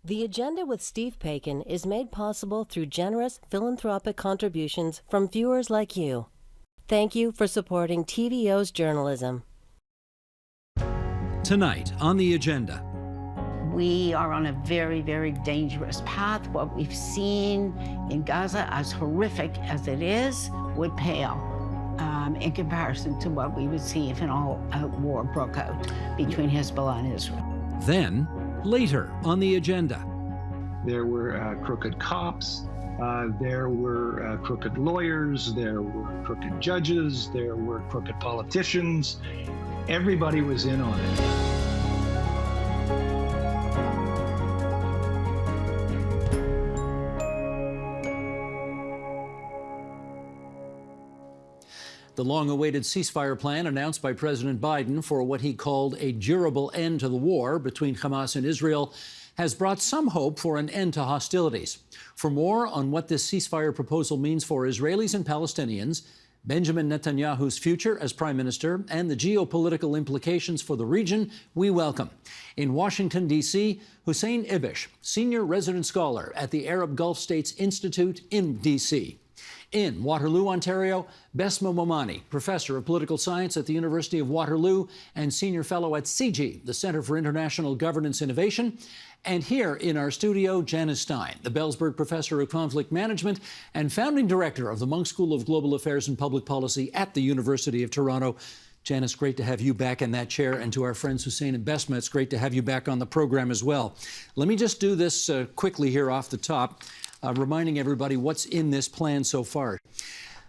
The Agenda with Steve Paikin is made possible through generous philanthropic contributions from viewers like you. Thank you for supporting TVO's journalism. Tonight on The Agenda. We are on a very, very dangerous path. What we've seen in Gaza, as horrific as it is, would pale in comparison to what we would see if an all-out war broke out between Hezbollah and Israel. Then, later on The Agenda. There were crooked cops, there were crooked lawyers, there were crooked judges, there were crooked politicians. Everybody was in on it. The long-awaited ceasefire plan announced by President Biden for what he called a durable end to the war between Hamas and Israel has brought some hope for an end to hostilities. For more on what this ceasefire proposal means for Israelis and Palestinians, Benjamin Netanyahu's future as prime minister, and the geopolitical implications for the region, we welcome, in Washington, D.C., Hussein Ibish, senior resident scholar at the Arab Gulf States Institute in D.C. In Waterloo, Ontario, Besma Momani, professor of political science at the University of Waterloo and senior fellow at CIGI, the Center for International Governance Innovation. And here in our studio, Janice Stein, the Bellsberg Professor of Conflict Management and founding director of the Munk School of Global Affairs and Public Policy at the University of Toronto. Janice, great to have you back in that chair. And to our friends Hussein and Besma, it's great to have you back on the program as well. Let me just do this quickly here off the top. Reminding everybody what's in this plan so far.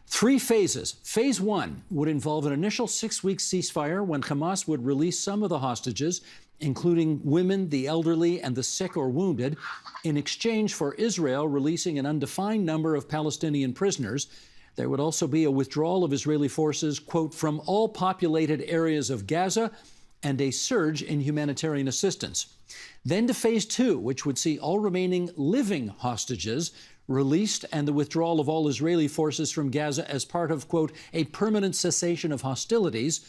3 phases. Phase 1 would involve an initial 6-week ceasefire when Hamas would release some of the hostages, including women, the elderly, and the sick or wounded, in exchange for Israel releasing an undefined number of Palestinian prisoners. There would also be a withdrawal of Israeli forces, quote, from all populated areas of Gaza, and a surge in humanitarian assistance. Then to phase 2, which would see all remaining living hostages released and the withdrawal of all Israeli forces from Gaza as part of, quote, a permanent cessation of hostilities,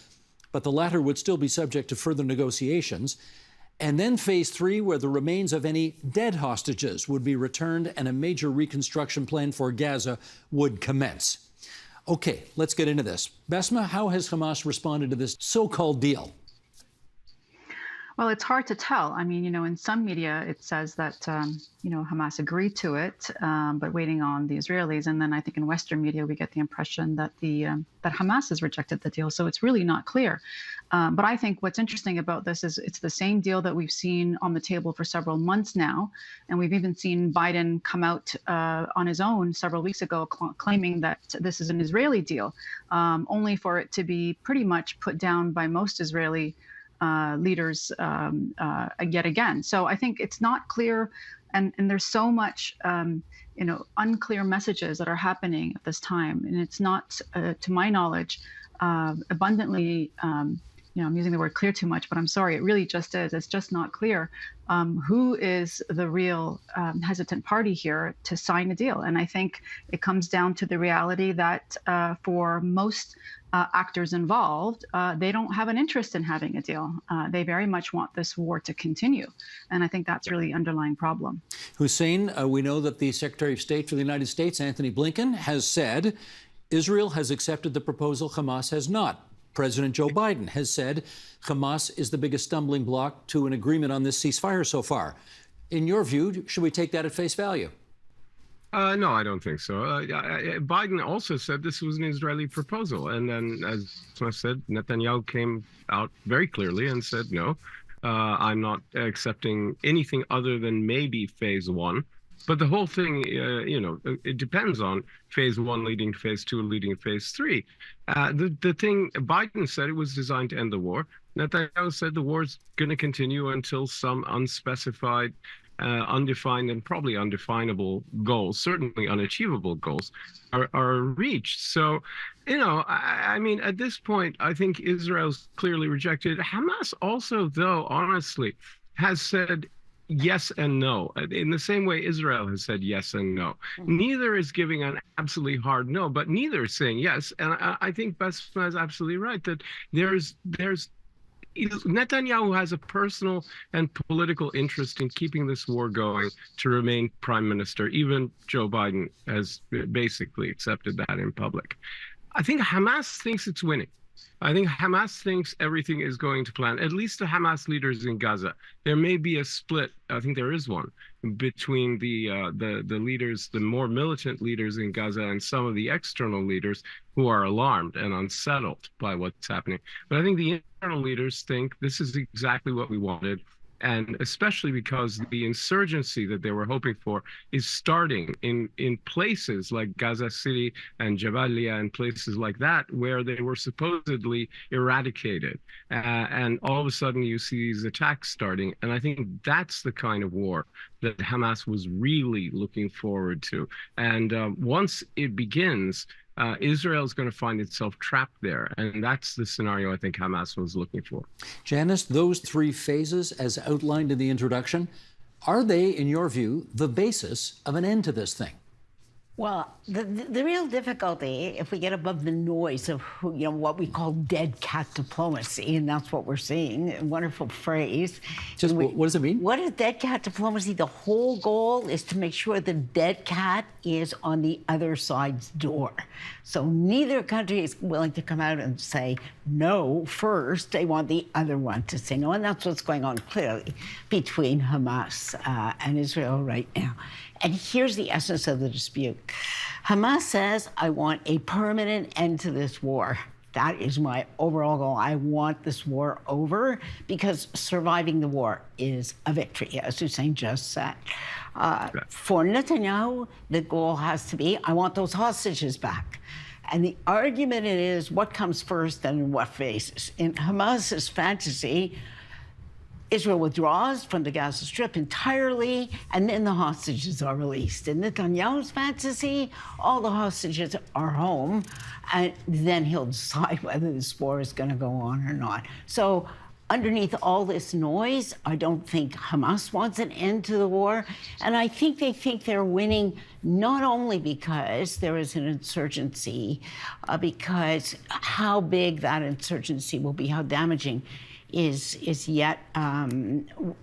but the latter would still be subject to further negotiations. And then phase 3, where the remains of any dead hostages would be returned and a major reconstruction plan for Gaza would commence. Okay, let's get into this. Besma, how has Hamas responded to this so-called deal? Well, it's hard to tell. I mean, in some media, it says that, Hamas agreed to it, but waiting on the Israelis. And then I think in Western media, we get the impression that that Hamas has rejected the deal. So it's really not clear. But I think what's interesting about this is it's the same deal that we've seen on the table for several months now. And we've even seen Biden come out on his own several weeks ago claiming that this is an Israeli deal, only for it to be pretty much put down by most Israeli leaders yet again. So I think it's not clear, and there's so much, unclear messages that are happening at this time, and it's not, to my knowledge, abundantly. I'm using the word clear too much, but I'm sorry, it really just is. It's just not clear who is the real hesitant party here to sign a deal. And I think it comes down to the reality that for most actors involved, they don't have an interest in having a deal. They very much want this war to continue. And I think that's really the underlying problem. Hussein, we know that the Secretary of State for the United States, Anthony Blinken, has said Israel has accepted the proposal, Hamas has not. President Joe Biden has said Hamas is the biggest stumbling block to an agreement on this ceasefire so far. In your view, should we take that at face value? No, I don't think so. Biden also said this was an Israeli proposal. And then, as I said, Netanyahu came out very clearly and said, no, I'm not accepting anything other than maybe phase 1. But the whole thing, it depends on phase 1 leading to phase 2, leading to phase 3. The thing, Biden said it was designed to end the war. Netanyahu said the war's going to continue until some unspecified, undefined, and probably undefinable goals, certainly unachievable goals, are reached. So, I mean, at this point, I think Israel's clearly rejected. Hamas also, though, honestly, has said yes and no, in the same way Israel has said yes and no. Neither is giving an absolutely hard no, but neither is saying yes. And I think Besma is absolutely right that there's Netanyahu has a personal and political interest in keeping this war going to remain prime minister. Even Joe Biden has basically accepted that in public. I think Hamas thinks it's winning. I think Hamas thinks everything is going to plan, at least the Hamas leaders in Gaza. There may be a split, I think there is one, between the leaders, the more militant leaders in Gaza and some of the external leaders who are alarmed and unsettled by what's happening. But I think the internal leaders think this is exactly what we wanted. And especially because the insurgency that they were hoping for is starting in places like Gaza City and Jabalia and places like that, where they were supposedly eradicated. And all of a sudden you see these attacks starting. And I think that's the kind of war that Hamas was really looking forward to. And once it begins, Israel is going to find itself trapped there. And that's the scenario I think Hamas was looking for. Janice, those three phases, as outlined in the introduction, are they, in your view, the basis of an end to this thing? Well, the real difficulty, if we get above the noise of what we call dead cat diplomacy, and that's what we're seeing, a wonderful phrase. Just what does it mean? What is dead cat diplomacy? The whole goal is to make sure the dead cat is on the other side's door. So neither country is willing to come out and say no first. They want the other one to say no, and that's what's going on clearly between Hamas and Israel right now. And here's the essence of the dispute. Hamas says, I want a permanent end to this war. That is my overall goal. I want this war over because surviving the war is a victory, as Hussein just said. For Netanyahu, the goal has to be, I want those hostages back. And the argument is what comes first and in what phases. In Hamas's fantasy, Israel withdraws from the Gaza Strip entirely, and then the hostages are released. In Netanyahu's fantasy, all the hostages are home, and then he'll decide whether this war is going to go on or not. So underneath all this noise, I don't think Hamas wants an end to the war. And I think they think they're winning not only because there is an insurgency, because how big that insurgency will be, how damaging is yet,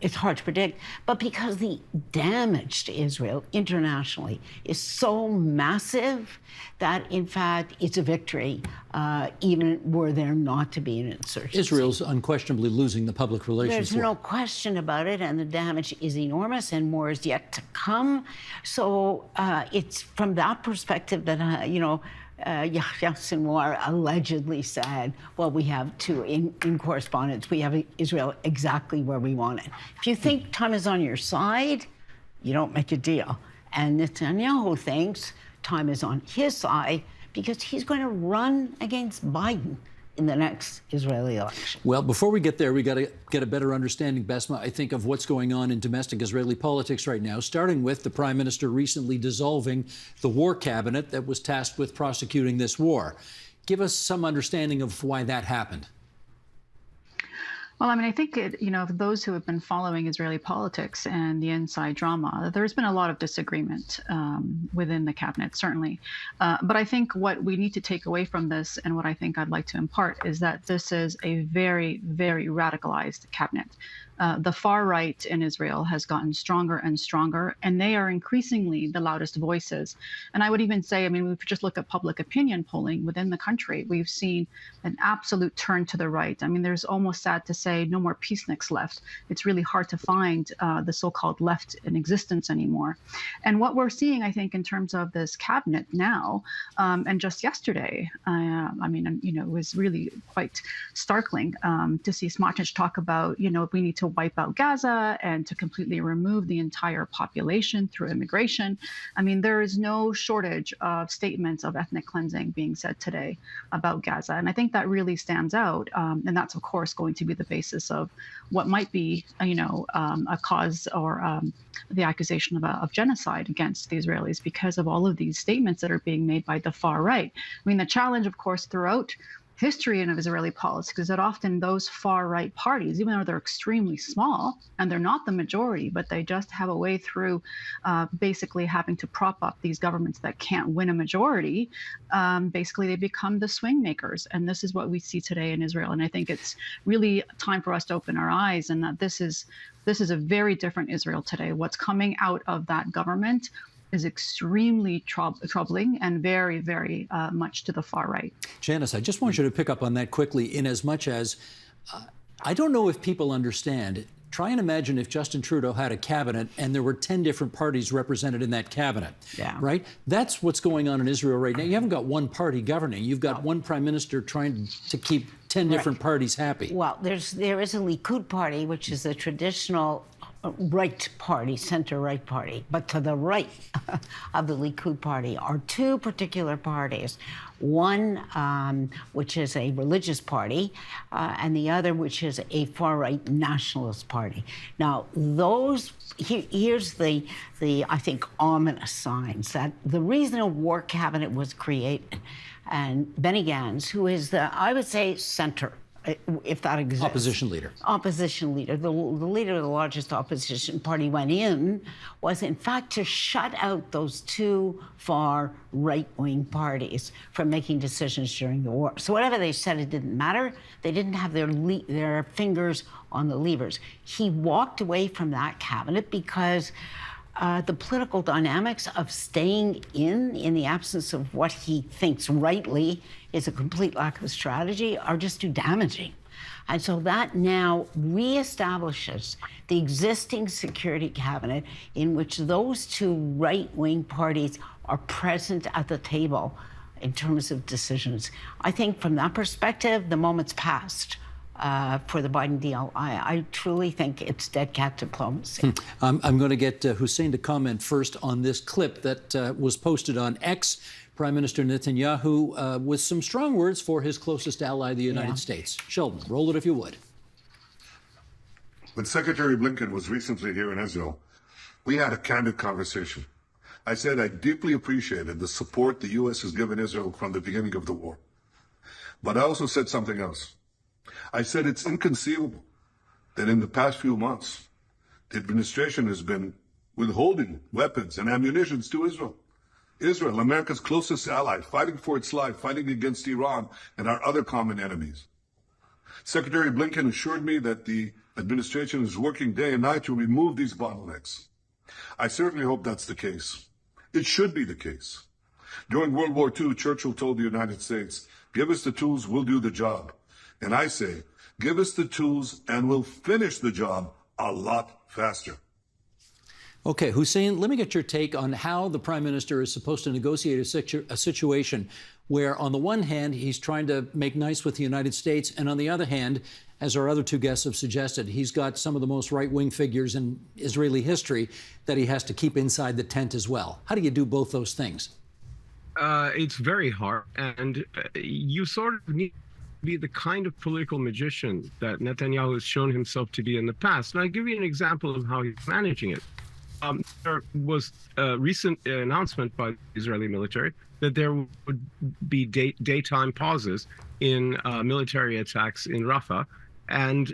it's hard to predict, but because the damage to Israel internationally is so massive that, in fact, it's a victory, even were there not to be an insurgency. Israel's unquestionably losing the public relations war. There's no question about it, and the damage is enormous, and more is yet to come. So it's from that perspective that, Yahya Sinwar allegedly said, well, we have in correspondence, we have Israel exactly where we want it. If you think time is on your side, you don't make a deal. And Netanyahu thinks time is on his side because he's going to run against Biden in the next Israeli election. Well, before we get there, we got to get a better understanding, Besma, I think, of what's going on in domestic Israeli politics right now, starting with the prime minister recently dissolving the war cabinet that was tasked with prosecuting this war. Give us some understanding of why that happened. Well, I mean, I think for those who have been following Israeli politics and the inside drama, there's been a lot of disagreement within the cabinet, certainly. But I think what we need to take away from this, and what I think I'd like to impart, is that this is a very, very radicalized cabinet. The far right in Israel has gotten stronger and stronger, and they are increasingly the loudest voices. And I would even say, I mean, if we just look at public opinion polling within the country, we've seen an absolute turn to the right. I mean, there's almost sad to say no more peaceniks left. It's really hard to find the so-called left in existence anymore. And what we're seeing, I think, in terms of this cabinet now, and just yesterday, it was really quite startling to see Smotrich talk about, we need to wipe out Gaza and to completely remove the entire population through immigration. I mean, there is no shortage of statements of ethnic cleansing being said today about Gaza. And I think that really stands out. And that's, of course, going to be the basis of what might be, a cause or the accusation of genocide against the Israelis because of all of these statements that are being made by the far right. I mean, the challenge, of course, throughout history of Israeli politics is that often those far-right parties, even though they're extremely small and they're not the majority, but they just have a way through basically having to prop up these governments that can't win a majority. Basically, they become the swing makers. And this is what we see today in Israel. And I think it's really time for us to open our eyes, and that this is a very different Israel today. What's coming out of that government is extremely troubling and very, very much to the far right. Janice, I just want you to pick up on that quickly, in as much as I don't know if people understand. Try and imagine if Justin Trudeau had a cabinet and there were 10 different parties represented in that cabinet, right? That's what's going on in Israel right now. You haven't got one party governing. You've got one prime minister trying to keep 10 different parties happy. Well, there is a Likud party, which is a traditional right party, center-right party. But to the right of the Likud party are two particular parties. One, which is a religious party, and the other, which is a far-right nationalist party. Now, here's the I think, ominous signs that the reason a war cabinet was created, and Benny Gantz, who is I would say, center, if that exists. Opposition leader. Opposition leader. The leader of the largest opposition party went in, was in fact to shut out those two far right-wing parties from making decisions during the war. So whatever they said, it didn't matter. They didn't have their fingers on the levers. He walked away from that cabinet because the political dynamics of staying in the absence of what he thinks rightly is a complete lack of strategy, are just too damaging. And so that now reestablishes the existing security cabinet in which those two right-wing parties are present at the table in terms of decisions. I think from that perspective, the moment's passed for the Biden deal. I truly think it's dead cat diplomacy. I'm going to get Hussein to comment first on this clip that was posted on X. Prime Minister Netanyahu with some strong words for his closest ally, the United States. Sheldon, roll it if you would. When Secretary Blinken was recently here in Israel, we had a candid conversation. I said I deeply appreciated the support the U.S. has given Israel from the beginning of the war. But I also said something else. I said it's inconceivable that in the past few months, the administration has been withholding weapons and ammunition to Israel. Israel, America's closest ally, fighting for its life, fighting against Iran and our other common enemies. Secretary Blinken assured me that the administration is working day and night to remove these bottlenecks. I certainly hope that's the case. It should be the case. During World War II, Churchill told the United States, "Give us the tools, we'll do the job." And I say, give us the tools and we'll finish the job a lot faster. Okay, Hussein, let me get your take on how the Prime Minister is supposed to negotiate a situation where, on the one hand, he's trying to make nice with the United States, and on the other hand, as our other two guests have suggested, he's got some of the most right-wing figures in Israeli history that he has to keep inside the tent as well. How do you do both those things? It's very hard, and you sort of need to be the kind of political magician that Netanyahu has shown himself to be in the past. And I'll give you an example of how he's managing it. There was a recent announcement by the Israeli military that there would be daytime pauses in military attacks in Rafah. And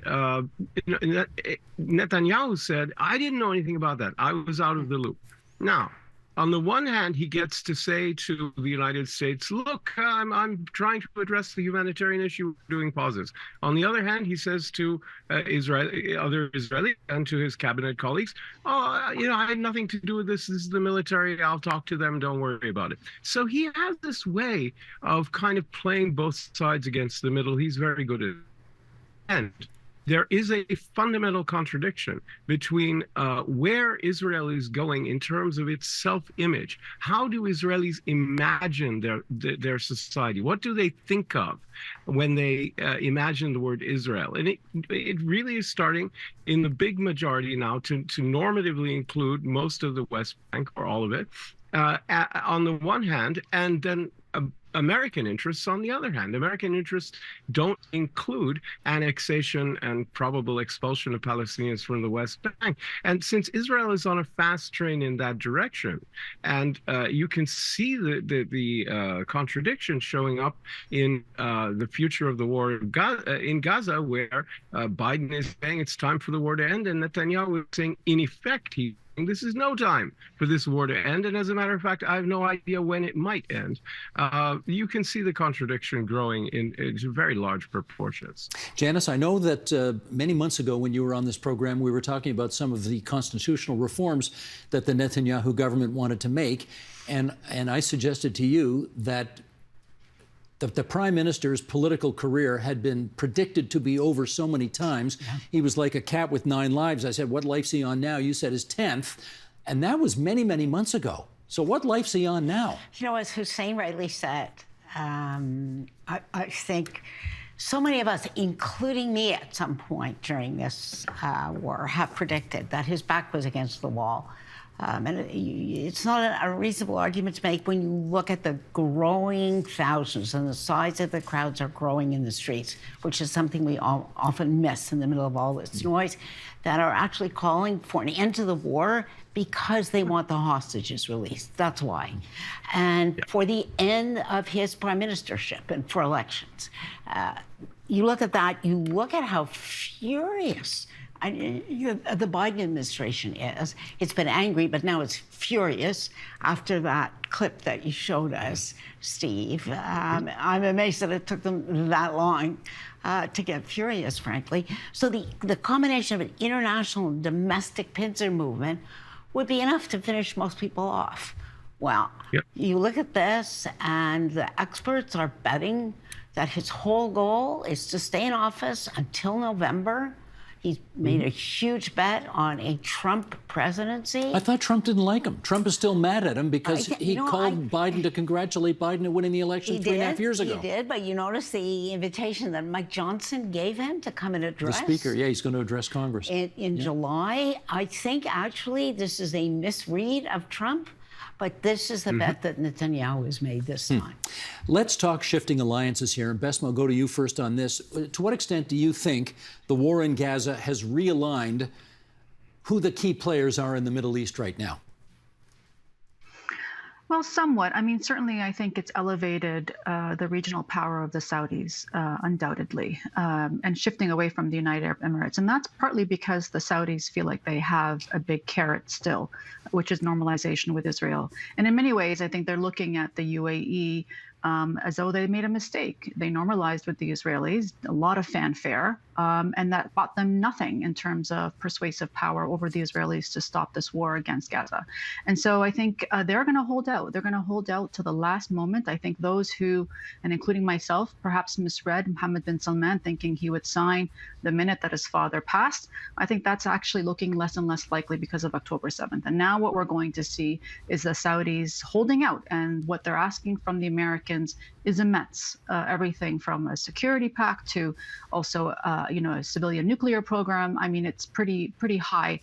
Netanyahu said, I didn't know anything about that. I was out of the loop. Now, on the one hand, he gets to say to the United States, look, I'm trying to address the humanitarian issue, doing pauses. On the other hand, he says to other Israeli and to his cabinet colleagues, oh, I had nothing to do with this. This is the military. I'll talk to them. Don't worry about it. So he has this way of kind of playing both sides against the middle. He's very good at it. And there is a fundamental contradiction between where Israel is going in terms of its self-image. How do Israelis imagine their society? What do they think of when they imagine the word Israel? And it really is starting in the big majority now to normatively include most of the West Bank, or all of it, on the one hand, and then American interests, on the other hand. American interests don't include annexation and probable expulsion of Palestinians from the West Bank. And since Israel is on a fast train in that direction, and you can see the contradiction showing up in the future of the war in Gaza, where Biden is saying it's time for the war to end, and Netanyahu is saying, in effect, this is no time for this war to end. And as a matter of fact, I have no idea when it might end. You can see the contradiction growing into very large proportions. Janice, I know that many months ago when you were on this program, we were talking about some of the constitutional reforms that the Netanyahu government wanted to make. And I suggested to you that the prime minister's political career had been predicted to be over so many times. Yeah. He was like a cat with 9 lives. I said, what life's he on now? You said his 10th. And that was many, many months ago. So what life's he on now? You know, as Hussein rightly said, I think so many of us, including me at some point during this war, have predicted that his back was against the wall. And it's not a reasonable argument to make when you look at the growing thousands and the size of the crowds are growing in the streets, which is something we all often miss in the middle of all this noise, that are actually calling for an end to the war because they want the hostages released. That's why. And for the end of his prime ministership and for elections. You look at that, you look at how furious the Biden administration is. It's been angry, but now it's furious after that clip that you showed us, Steve. I'm amazed that it took them that long to get furious, frankly. So the combination of an international and domestic pincer movement would be enough to finish most people off. Well, you look at this, and the experts are betting that his whole goal is to stay in office until November. He's made a huge bet on a Trump presidency. I thought Trump didn't like him. Trump is still mad at him because he called Biden to congratulate Biden on winning the election 3.5 years ago. He did, but you notice the invitation that Mike Johnson gave him to come and address. The speaker, he's going to address Congress. In July. I think actually this is a misread of Trump. But this is the bet that Netanyahu has made this time. Let's talk shifting alliances here. And Besma, I'll go to you first on this. To what extent do you think the war in Gaza has realigned who the key players are in the Middle East right now? Well, somewhat. I mean, certainly I think it's elevated the regional power of the Saudis, undoubtedly, and shifting away from the United Arab Emirates. And that's partly because the Saudis feel like they have a big carrot still, which is normalization with Israel. And in many ways, I think they're looking at the UAE as though they made a mistake. They normalized with the Israelis, a lot of fanfare, and that bought them nothing in terms of persuasive power over the Israelis to stop this war against Gaza. And so I think they're going to hold out. They're going to hold out to the last moment. I think those who, and including myself, perhaps misread Mohammed bin Salman thinking he would sign the minute that his father passed. I think that's actually looking less and less likely because of October 7th. And now what we're going to see is the Saudis holding out, and what they're asking from the Americans is immense. Everything from a security pact to also, a civilian nuclear program. I mean, it's pretty high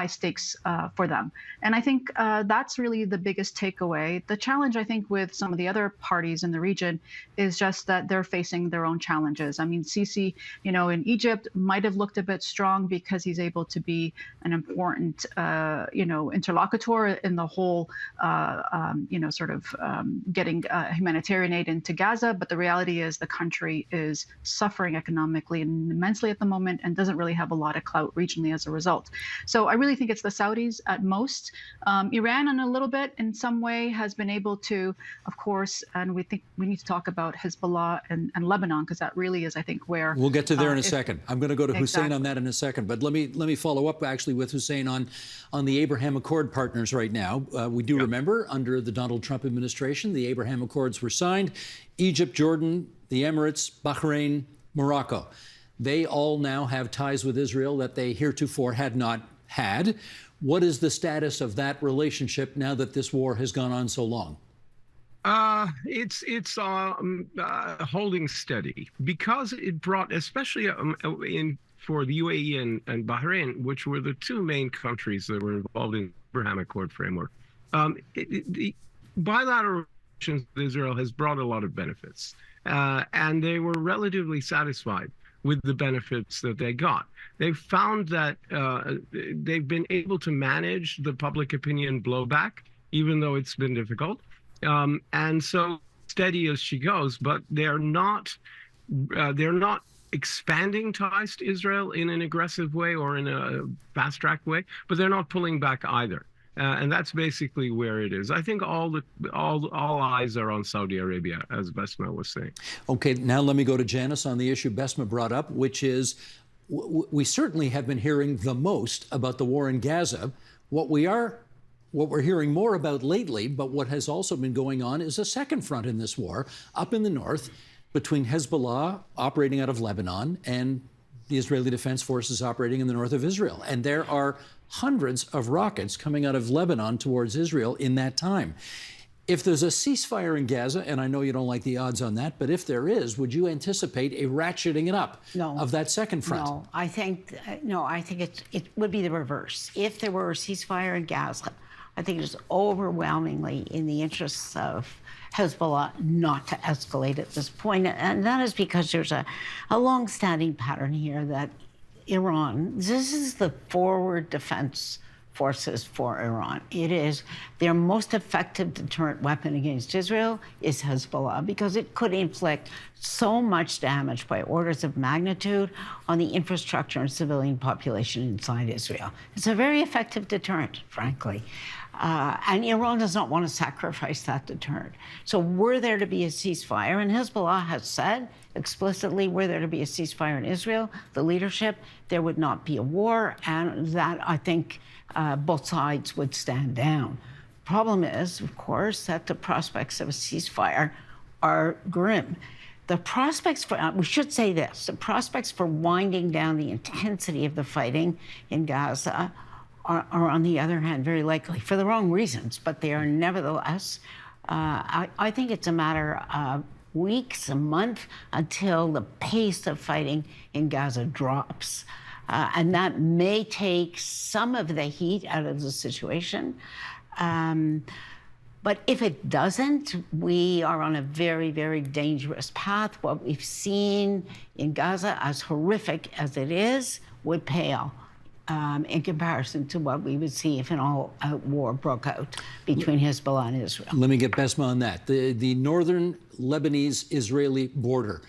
stakes for them. And I think that's really the biggest takeaway. The challenge, I think, with some of the other parties in the region is just that they're facing their own challenges. I mean, Sisi, in Egypt might have looked a bit strong because he's able to be an important, interlocutor in the whole, getting humanitarian aid into Gaza. But the reality is the country is suffering economically and immensely at the moment and doesn't really have a lot of clout regionally as a result. So I really think it's the Saudis at most. Iran, in a little bit, in some way, has been able to, of course, and we think we need to talk about Hezbollah and Lebanon, because that really is, I think, where we'll get to there in a second. I'm going to go to Hussein on that in a second, but let me follow up actually with Hussein on the Abraham Accord partners right now. We do remember under the Donald Trump administration, the Abraham Accords were signed. Egypt, Jordan, the Emirates, Bahrain, Morocco. They all now have ties with Israel that they heretofore had not had. What is the status of that relationship now that this war has gone on so long? It's holding steady because it brought, especially for the UAE and Bahrain, which were the two main countries that were involved in the Abraham Accord framework. The bilateral with Israel has brought a lot of benefits. And they were relatively satisfied with the benefits that they got. They found that they've been able to manage the public opinion blowback, even though it's been difficult. And so steady as she goes, but they're not expanding ties to Israel in an aggressive way or in a fast-track way, but they're not pulling back either. And that's basically where it is. I think all eyes are on Saudi Arabia, as Besma was saying. Okay, now let me go to Janice on the issue Besma brought up, which is we certainly have been hearing the most about the war in Gaza. What we're hearing more about lately, but what has also been going on, is a second front in this war up in the north between Hezbollah operating out of Lebanon and the Israeli Defense Forces operating in the north of Israel. And there are hundreds of rockets coming out of Lebanon towards Israel in that time. If there's a ceasefire in Gaza, and I know you don't like the odds on that, but if there is, would you anticipate a ratcheting it up of that second front? No, I think it would be the reverse. If there were a ceasefire in Gaza, I think it is overwhelmingly in the interests of Hezbollah not to escalate at this point. And that is because there's a long-standing pattern here that Iran, this is the forward defense forces for Iran. It is their most effective deterrent weapon against Israel is Hezbollah, because it could inflict so much damage by orders of magnitude on the infrastructure and civilian population inside Israel. It's a very effective deterrent, frankly. And Iran does not want to sacrifice that deterrent. So were there to be a ceasefire, and Hezbollah has said explicitly, were there to be a ceasefire in Israel, the leadership, there would not be a war, and that, I think, both sides would stand down. Problem is, of course, that the prospects of a ceasefire are grim. The prospects for, we should say this, the prospects for winding down the intensity of the fighting in Gaza are on the other hand, very likely, for the wrong reasons, but they are nevertheless, I think it's a matter of weeks, a month, until the pace of fighting in Gaza drops. And that may take some of the heat out of the situation. But if it doesn't, we are on a very, very dangerous path. What we've seen in Gaza, as horrific as it is, would pale in comparison to what we would see if an all-out war broke out between Hezbollah and Israel. Let me get Besma on that. The northern Lebanese-Israeli border,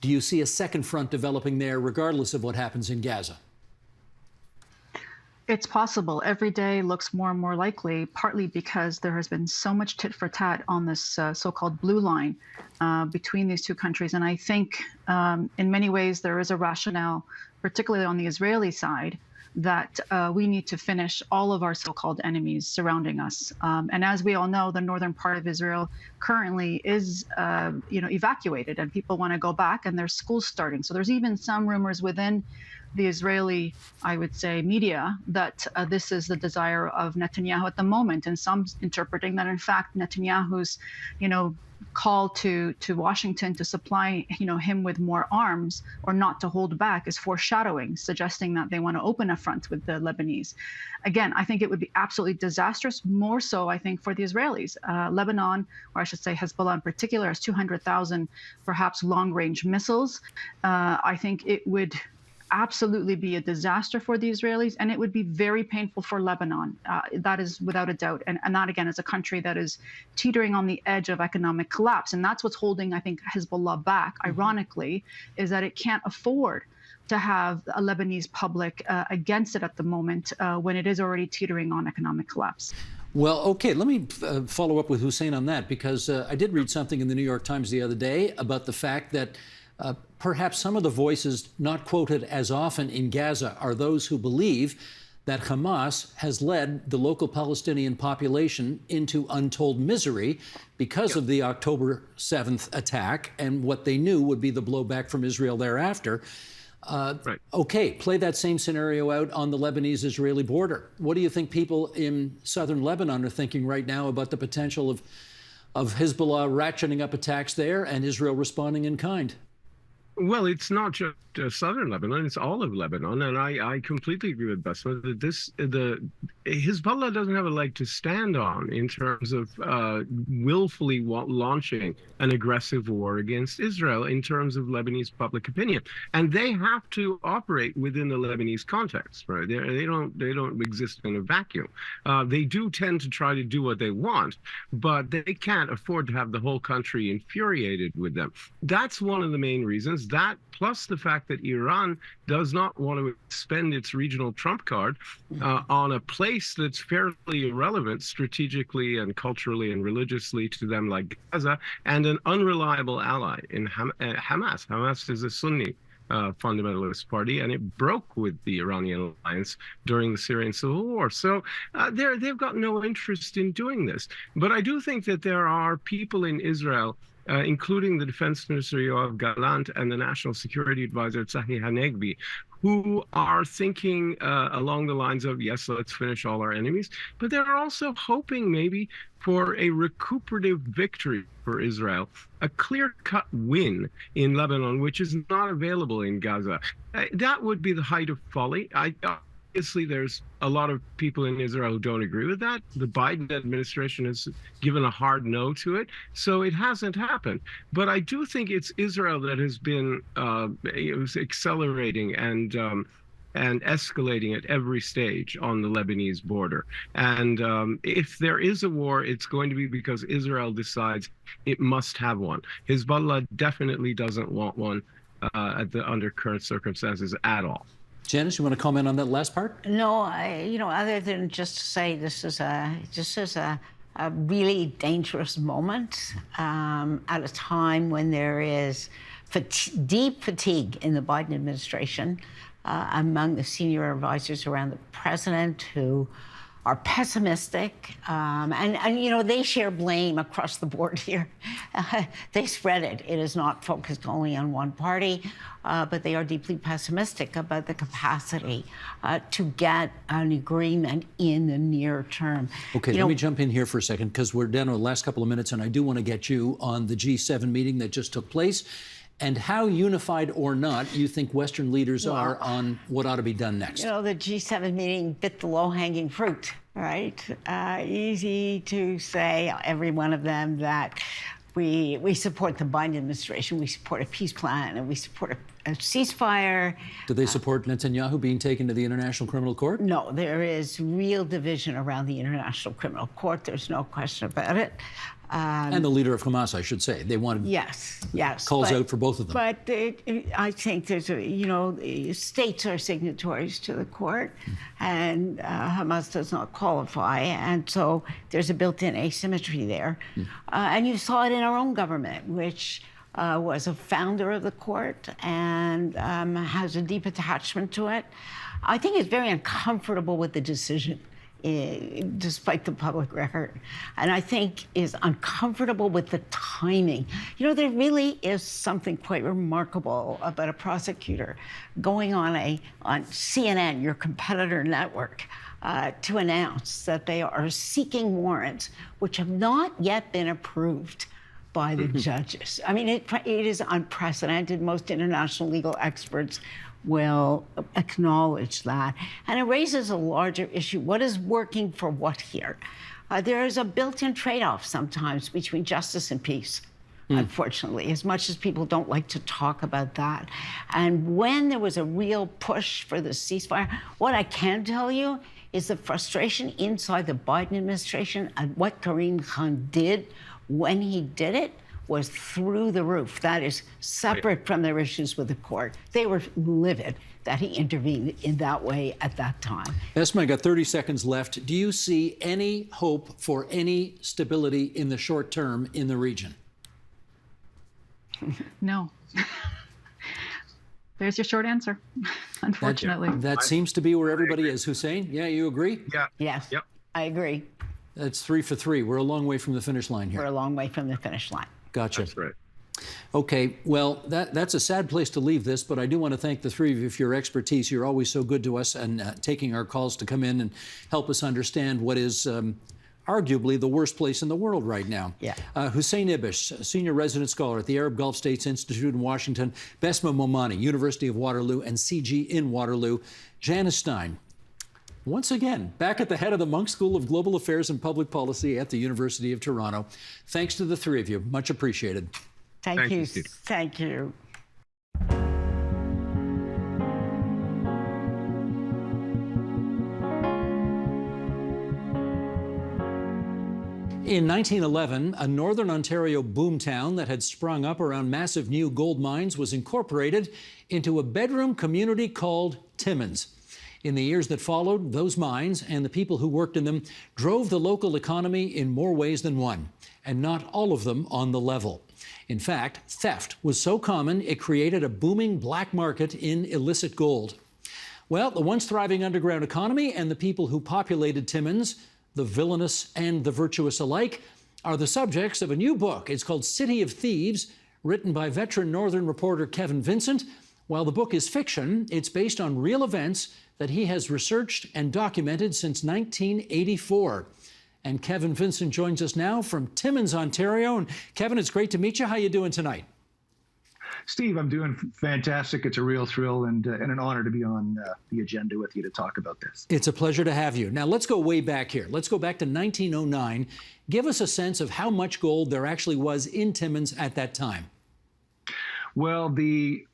do you see a second front developing there regardless of what happens in Gaza? It's possible. Every day looks more and more likely, partly because there has been so much tit for tat on this so-called blue line between these two countries. And I think in many ways there is a rationale, particularly on the Israeli side, that we need to finish all of our so-called enemies surrounding us. And as we all know, the northern part of Israel currently is evacuated, and people want to go back, and there's schools starting. So there's even some rumors within the Israeli, I would say, media that this is the desire of Netanyahu at the moment, and some interpreting that in fact Netanyahu's, call to Washington to supply, him with more arms or not to hold back is foreshadowing, suggesting that they want to open a front with the Lebanese. Again, I think it would be absolutely disastrous, more so, I think, for the Israelis. Lebanon, or I should say Hezbollah in particular, has 200,000 perhaps long-range missiles. I think it would absolutely be a disaster for the Israelis, and it would be very painful for Lebanon. That is without a doubt. And that, again, is a country that is teetering on the edge of economic collapse. And that's what's holding, I think, Hezbollah back, ironically, is that it can't afford to have a Lebanese public against it at the moment when it is already teetering on economic collapse. Well, okay, let me follow up with Hussein on that, because I did read something in the New York Times the other day about the fact that perhaps some of the voices not quoted as often in Gaza are those who believe that Hamas has led the local Palestinian population into untold misery because of the October 7th attack and what they knew would be the blowback from Israel thereafter. Right. Okay, play that same scenario out on the Lebanese-Israeli border. What do you think people in southern Lebanon are thinking right now about the potential of Hezbollah ratcheting up attacks there and Israel responding in kind? Well, it's not just southern Lebanon; it's all of Lebanon, and I completely agree with Basma that the Hezbollah doesn't have a leg to stand on in terms of willfully launching an aggressive war against Israel in terms of Lebanese public opinion, and they have to operate within the Lebanese context, right? They don't exist in a vacuum. They do tend to try to do what they want, but they can't afford to have the whole country infuriated with them. That's one of the main reasons. That plus the fact that Iran does not want to spend its regional trump card on a place that's fairly irrelevant strategically and culturally and religiously to them, like Gaza, and an unreliable ally in Hamas. Hamas is a Sunni fundamentalist party, and it broke with the Iranian alliance during the Syrian civil war. So they've got no interest in doing this. But I do think that there are people in Israel, including the Defense Minister Yoav Gallant and the National Security Advisor Tzahi Hanegbi, who are thinking along the lines of, yes, let's finish all our enemies, but they're also hoping maybe for a recuperative victory for Israel, a clear-cut win in Lebanon, which is not available in Gaza. That would be the height of folly. Obviously, there's a lot of people in Israel who don't agree with that. The Biden administration has given a hard no to it, so it hasn't happened. But I do think it's Israel that has been accelerating and escalating at every stage on the Lebanese border. And if there is a war, it's going to be because Israel decides it must have one. Hezbollah definitely doesn't want one under current circumstances at all. Janice, you want to comment on that last part? No, other than just to say this is a really dangerous moment at a time when there is deep fatigue in the Biden administration among the senior advisors around the president who are pessimistic, and they share blame across the board here. They spread it. It is not focused only on one party, but they are deeply pessimistic about the capacity to get an agreement in the near term. Okay, let me jump in here for a second, because we're down to the last couple of minutes, and I do want to get you on the G7 meeting that just took place, and how unified or not you think Western leaders are on what ought to be done next. The G7 meeting bit the low-hanging fruit, right? Easy to say, every one of them, that we support the Biden administration, we support a peace plan, and we support a ceasefire. Do they support Netanyahu being taken to the International Criminal Court? No, there is real division around the International Criminal Court. There's no question about it. And the leader of Hamas, I should say. They wanted calls out for both of them. But I think there's states are signatories to the court, and Hamas does not qualify. And so there's a built-in asymmetry there. And you saw it in our own government, which was a founder of the court and has a deep attachment to it. I think it's very uncomfortable with the decision, despite the public record, and I think is uncomfortable with the timing. There really is something quite remarkable about a prosecutor going on CNN, your competitor network, to announce that they are seeking warrants which have not yet been approved by the judges. I mean, it is unprecedented. Most international legal experts will acknowledge that. And it raises a larger issue. What is working for what here? There is a built-in trade-off sometimes between justice and peace, unfortunately, as much as people don't like to talk about that. And when there was a real push for the ceasefire, what I can tell you is the frustration inside the Biden administration and what Karim Khan did when he did it was through the roof. That is separate from their issues with the court. They were livid that he intervened in that way at that time. Esma, I got 30 seconds left. Do you see any hope for any stability in the short term in the region? No. There's your short answer, unfortunately. That seems to be where everybody is. Hussein, yeah, you agree? Yeah. Yes. Yep. I agree. That's 3 for 3. We're a long way from the finish line here. We're a long way from the finish line. Gotcha. That's right. Okay, well, that's a sad place to leave this, but I do want to thank the three of you for your expertise. You're always so good to us and taking our calls to come in and help us understand what is arguably the worst place in the world right now. Yeah. Hussein Ibish, senior resident scholar at the Arab Gulf States Institute in Washington, Besma Momani, University of Waterloo, and CG in Waterloo. Janice Stein, once again, back at the head of the Munk School of Global Affairs and Public Policy at the University of Toronto. Thanks to the three of you. Much appreciated. Thank you. Steve. Thank you. In 1911, a northern Ontario boomtown that had sprung up around massive new gold mines was incorporated into a bedroom community called Timmins. In the years that followed, those mines and the people who worked in them drove the local economy in more ways than one, and not all of them on the level. In fact, theft was so common it created a booming black market in illicit gold. Well, the once thriving underground economy and the people who populated Timmins, the villainous and the virtuous alike, are the subjects of a new book. It's called City of Thieves, written by veteran Northern reporter Kevin Vincent. While the book is fiction, it's based on real events that he has researched and documented since 1984. And Kevin Vincent joins us now from Timmins, Ontario. And Kevin, it's great to meet you. How you doing tonight? Steve, I'm doing fantastic. It's a real thrill and an honor to be on the agenda with you to talk about this. It's a pleasure to have you. Now, let's go way back here. Let's go back to 1909. Give us a sense of how much gold there actually was in Timmins at that time. Well, the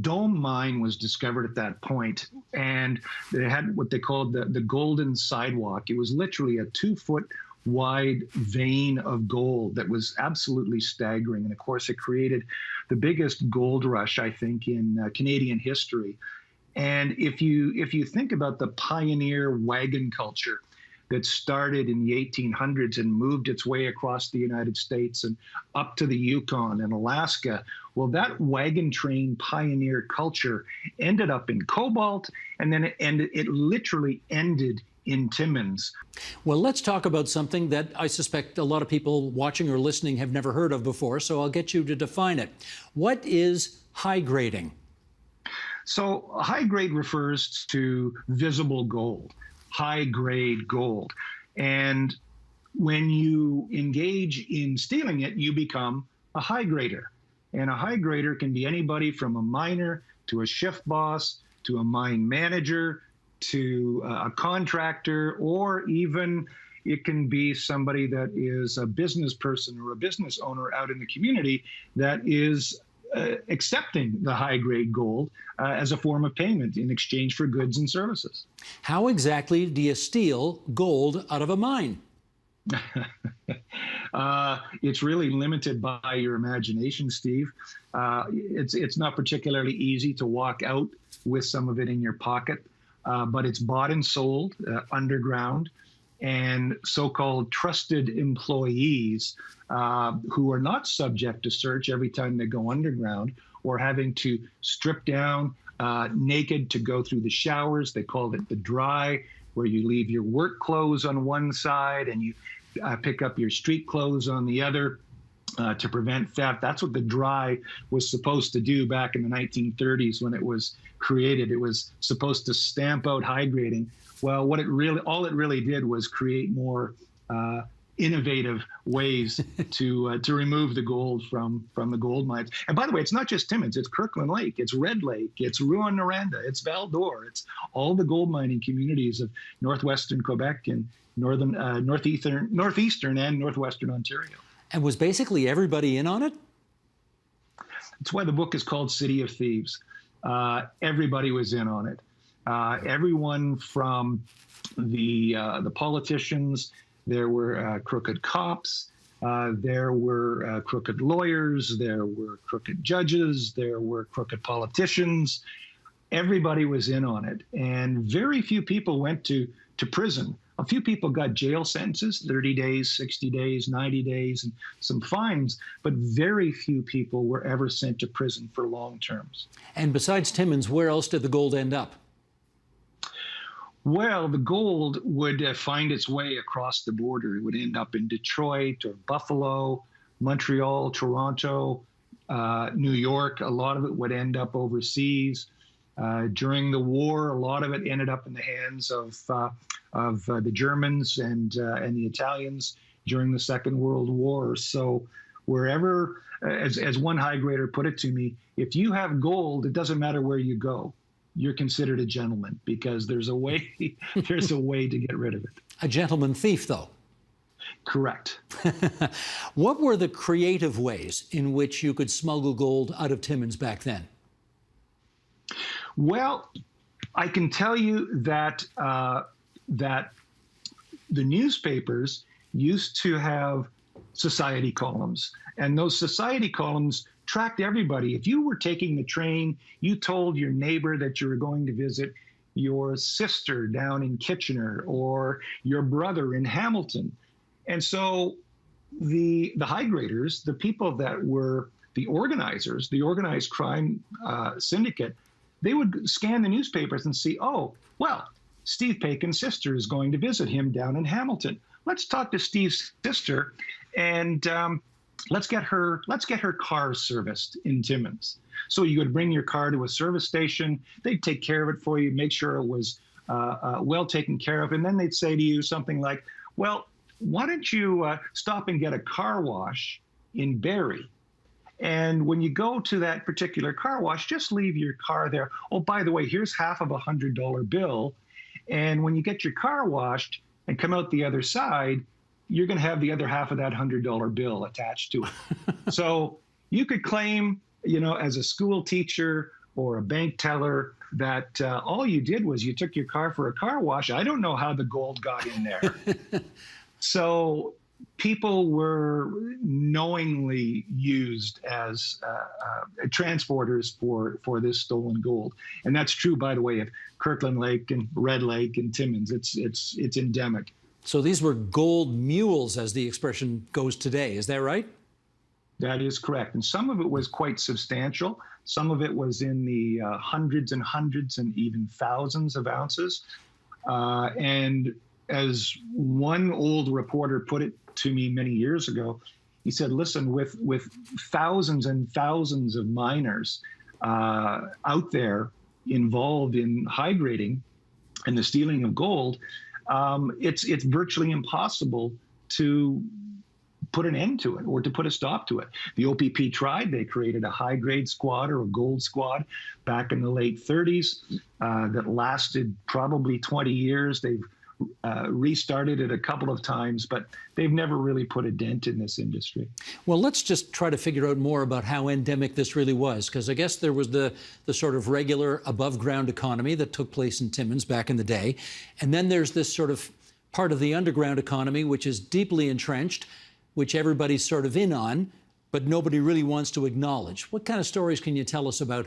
Dome mine was discovered at that point, and they had what they called the golden sidewalk. It was literally a 2-foot wide vein of gold that was absolutely staggering. And of course, it created the biggest gold rush, I think, in Canadian history. And if you think about the pioneer wagon culture that started in the 1800s and moved its way across the United States and up to the Yukon and Alaska, well, that wagon train pioneer culture ended up in cobalt, and then it literally ended in Timmins. Well, let's talk about something that I suspect a lot of people watching or listening have never heard of before, so I'll get you to define it. What is high grading? So high grade refers to visible gold, high grade gold. And when you engage in stealing it, you become a high grader. And a high grader can be anybody from a miner to a shift boss to a mine manager to a contractor, or even it can be somebody that is a business person or a business owner out in the community that is accepting the high-grade gold as a form of payment in exchange for goods and services. How exactly do you steal gold out of a mine? It's really limited by your imagination, Steve. It's not particularly easy to walk out with some of it in your pocket. But it's bought and sold underground, and so-called trusted employees who are not subject to search every time they go underground or having to strip down naked to go through the showers. They call it the dry, where you leave your work clothes on one side and you pick up your street clothes on the other. To prevent theft. That's what the dry was supposed to do back in the 1930s when it was created. It was supposed to stamp out high grading. Well, all it really did was create more innovative ways to remove the gold from the gold mines. And by the way, it's not just Timmins. It's Kirkland Lake. It's Red Lake. It's Rouyn-Noranda. It's Val-d'Or. It's all the gold mining communities of northwestern Quebec and northeastern and northwestern Ontario. And was basically everybody in on it? That's why the book is called City of Thieves. Everybody was in on it. Everyone from the politicians. There were crooked cops. There were crooked lawyers. There were crooked judges. There were crooked politicians. Everybody was in on it. And very few people went to prison. A few people got jail sentences, 30 days, 60 days, 90 days, and some fines, but very few people were ever sent to prison for long terms. And besides Timmins, where else did the gold end up? Well, the gold would find its way across the border. It would end up in Detroit or Buffalo, Montreal, Toronto, New York. A lot of it would end up overseas. During the war, a lot of it ended up in the hands of of the Germans and the Italians during the Second World War. So wherever, as one high grader put it to me, if you have gold, it doesn't matter where you go. You're considered a gentleman because there's a way to get rid of it. A gentleman thief, though. Correct. What were the creative ways in which you could smuggle gold out of Timmins back then? Well, I can tell you that that the newspapers used to have society columns, and those society columns tracked everybody. If you were taking the train, you told your neighbor that you were going to visit your sister down in Kitchener or your brother in Hamilton. And so the high graders, the people that were the organizers, the organized crime syndicate, they would scan the newspapers and see, oh, well, Steve Paikin's sister is going to visit him down in Hamilton. Let's talk to Steve's sister and let's get her car serviced in Timmins. So you would bring your car to a service station. They'd take care of it for you, make sure it was well taken care of. And then they'd say to you something like, well, why don't you stop and get a car wash in Barrie? And when you go to that particular car wash, just leave your car there. Oh, by the way, here's half of $100 bill. And when you get your car washed and come out the other side, you're going to have the other half of that $100 bill attached to it. So you could claim, as a school teacher or a bank teller that all you did was you took your car for a car wash. I don't know how the gold got in there. So people were knowingly used as transporters for this stolen gold. And that's true, by the way, of Kirkland Lake and Red Lake and Timmins. It's endemic. So these were gold mules, as the expression goes today. Is that right? That is correct. And some of it was quite substantial. Some of it was in the hundreds and hundreds and even thousands of ounces. And as one old reporter put it to me many years ago, he said, listen, with thousands and thousands of miners out there involved in high grading and the stealing of gold, it's virtually impossible to put an end to it or to put a stop to it. The OPP tried. They created a high grade squad or a gold squad back in the late 30s that lasted probably 20 years. They've restarted it a couple of times, but they've never really put a dent in this industry. Well, let's just try to figure out more about how endemic this really was, because I guess there was the sort of regular above-ground economy that took place in Timmins back in the day, and then there's this sort of part of the underground economy which is deeply entrenched, which everybody's sort of in on, but nobody really wants to acknowledge. What kind of stories can you tell us about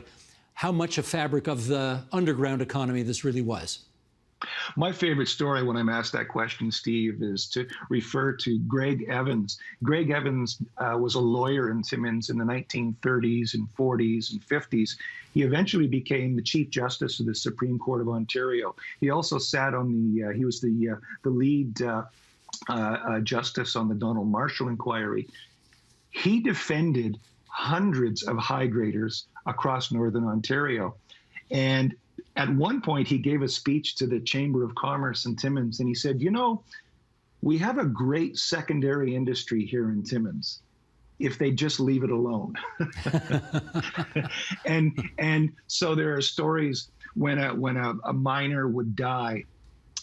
how much a fabric of the underground economy this really was? My favorite story when I'm asked that question, Steve, is to refer to Greg Evans. Greg Evans was a lawyer in Timmins in the 1930s and 40s and 50s. He eventually became the Chief Justice of the Supreme Court of Ontario. He also sat on he was the lead justice on the Donald Marshall inquiry. He defended hundreds of high graders across Northern Ontario. And at one point, he gave a speech to the Chamber of Commerce in Timmins, and he said, we have a great secondary industry here in Timmins if they just leave it alone. and so there are stories when a miner would die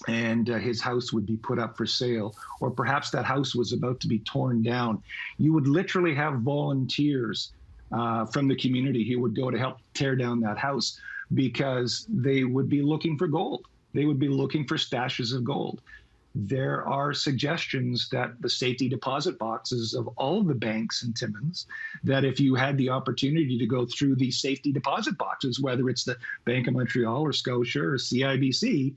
and his house would be put up for sale, or perhaps that house was about to be torn down. You would literally have volunteers from the community who would go to help tear down that house, because they would be looking for gold. They would be looking for stashes of gold. There are suggestions that the safety deposit boxes of all the banks in Timmins, that if you had the opportunity to go through these safety deposit boxes, whether it's the Bank of Montreal or Scotia or CIBC,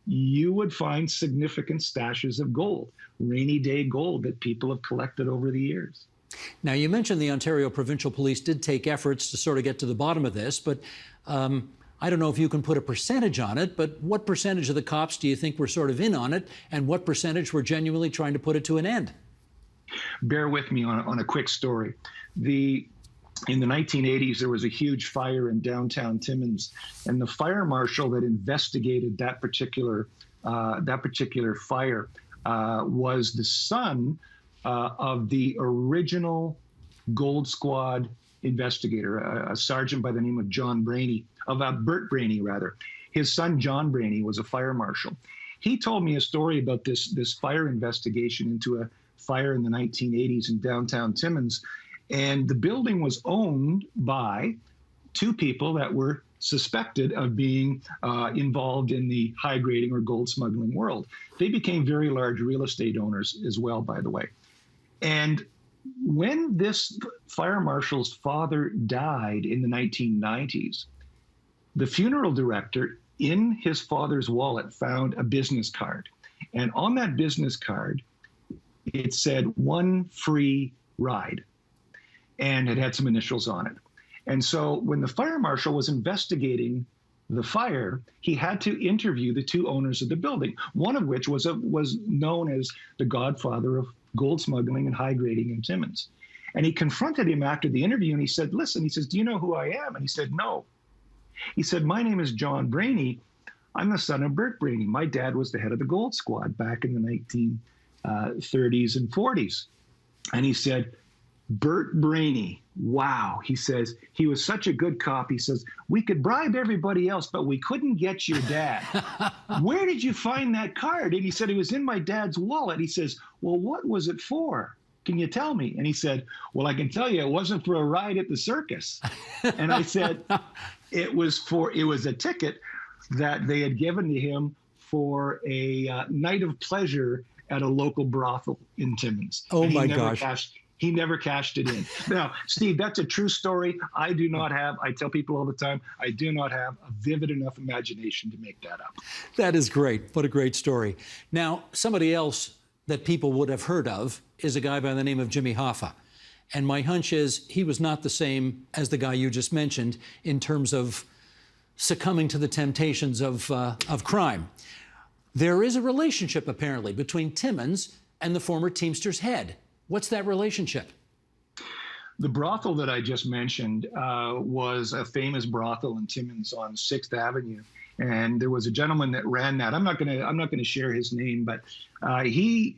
you would find significant stashes of gold, rainy day gold that people have collected over the years. Now, you mentioned the Ontario Provincial Police did take efforts to sort of get to the bottom of this, but I don't know if you can put a percentage on it, but what percentage of the cops do you think were sort of in on it, and what percentage were genuinely trying to put it to an end? Bear with me on a quick story. In the 1980s, there was a huge fire in downtown Timmins, and the fire marshal that investigated that particular that particular fire was the son of the original Gold Squad investigator, a sergeant by the name of Bert Brainey, rather. His son, John Brainey, was a fire marshal. He told me a story about this fire investigation into a fire in the 1980s in downtown Timmins. And the building was owned by two people that were suspected of being involved in the high grading or gold smuggling world. They became very large real estate owners as well, by the way. And when this fire marshal's father died in the 1990s, the funeral director in his father's wallet found a business card. And on that business card, it said 1 free ride, and it had some initials on it. And so when the fire marshal was investigating the fire, he had to interview the two owners of the building, one of which was known as the godfather of gold smuggling and high grading in Timmins. And he confronted him after the interview, and he said, listen, he says, do you know who I am? And he said, no. He said, my name is John Brainey. I'm the son of Bert Brainey. My dad was the head of the Gold Squad back in the 1930s and 40s. And he said, Bert Brainey, wow. He says, he was such a good cop. He says, we could bribe everybody else, but we couldn't get your dad. Where did you find that card? And he said, it was in my dad's wallet. He says, well, what was it for? Can you tell me? And he said, well, I can tell you it wasn't for a ride at the circus. And I said, it was a ticket that they had given to him for a night of pleasure at a local brothel in Timmins. Oh, my gosh. He never cashed it in. Now, Steve, that's a true story. I tell people all the time, I do not have a vivid enough imagination to make that up. That is great. What a great story. Now, somebody else that people would have heard of is a guy by the name of Jimmy Hoffa. And my hunch is he was not the same as the guy you just mentioned in terms of succumbing to the temptations of crime. There is a relationship, apparently, between Timmins and the former Teamsters head. What's that relationship? The brothel that I just mentioned was a famous brothel in Timmins on 6th Avenue. And there was a gentleman that ran that. I'm not going to share his name, but he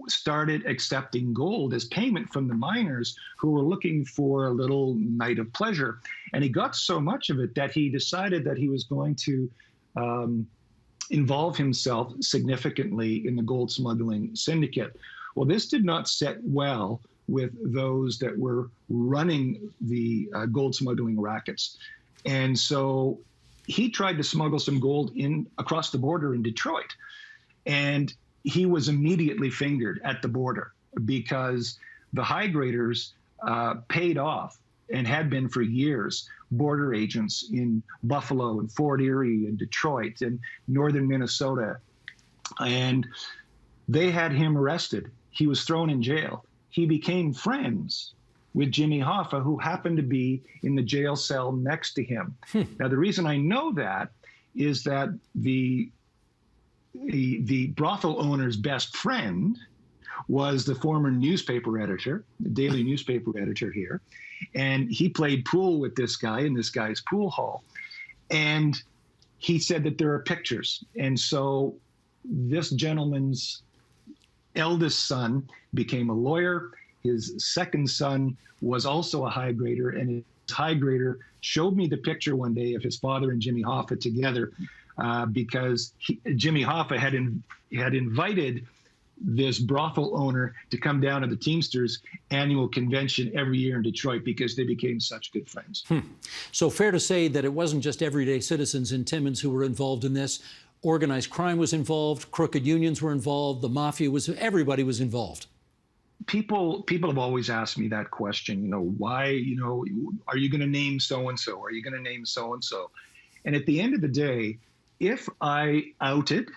started accepting gold as payment from the miners who were looking for a little night of pleasure. And he got so much of it that he decided that he was going to involve himself significantly in the gold smuggling syndicate. Well, this did not set well with those that were running the gold smuggling rackets. And so he tried to smuggle some gold across the border in Detroit. And he was immediately fingered at the border because the high graders paid off, and had been for years, border agents in Buffalo and Fort Erie and Detroit and northern Minnesota. And they had him arrested. He was thrown in jail. He became friends with Jimmy Hoffa, who happened to be in the jail cell next to him. Now, the reason I know that is that the brothel owner's best friend was the former newspaper editor, the daily newspaper editor here. And he played pool with this guy in this guy's pool hall. And he said that there are pictures. And so this gentleman's eldest son became a lawyer. His second son was also a high grader, and his high grader showed me the picture one day of his father and Jimmy Hoffa together because Jimmy Hoffa had invited this brothel owner to come down to the Teamsters annual convention every year in Detroit because they became such good friends. So fair to say that it wasn't just everyday citizens in Timmins who were involved in this. Organized crime was involved, crooked unions were involved, the mafia everybody was involved. People have always asked me that question, why, are you going to name so-and-so? Are you going to name so-and-so? And at the end of the day, if I outed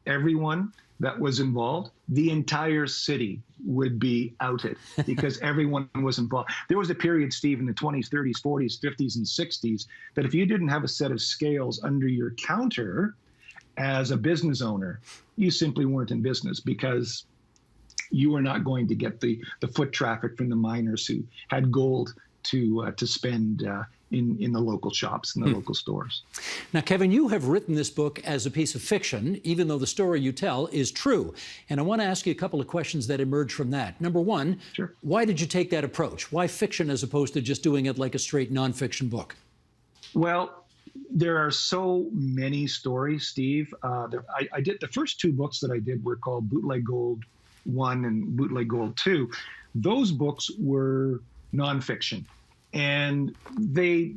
everyone that was involved, the entire city would be outed because everyone was involved. There was a period, Steve, in the 20s, 30s, 40s, 50s, and 60s that if you didn't have a set of scales under your counter as a business owner, you simply weren't in business because you were not going to get the foot traffic from the miners who had gold to spend in the local shops, in the local stores. Now, Kevin, you have written this book as a piece of fiction, even though the story you tell is true. And I want to ask you a couple of questions that emerge from that. Number one, Sure. Why did you take that approach? Why fiction as opposed to just doing it like a straight nonfiction book? Well, there are so many stories, Steve. I did the first two books that I did were called Bootleg Gold 1 and Bootleg Gold 2. Those books were nonfiction. And they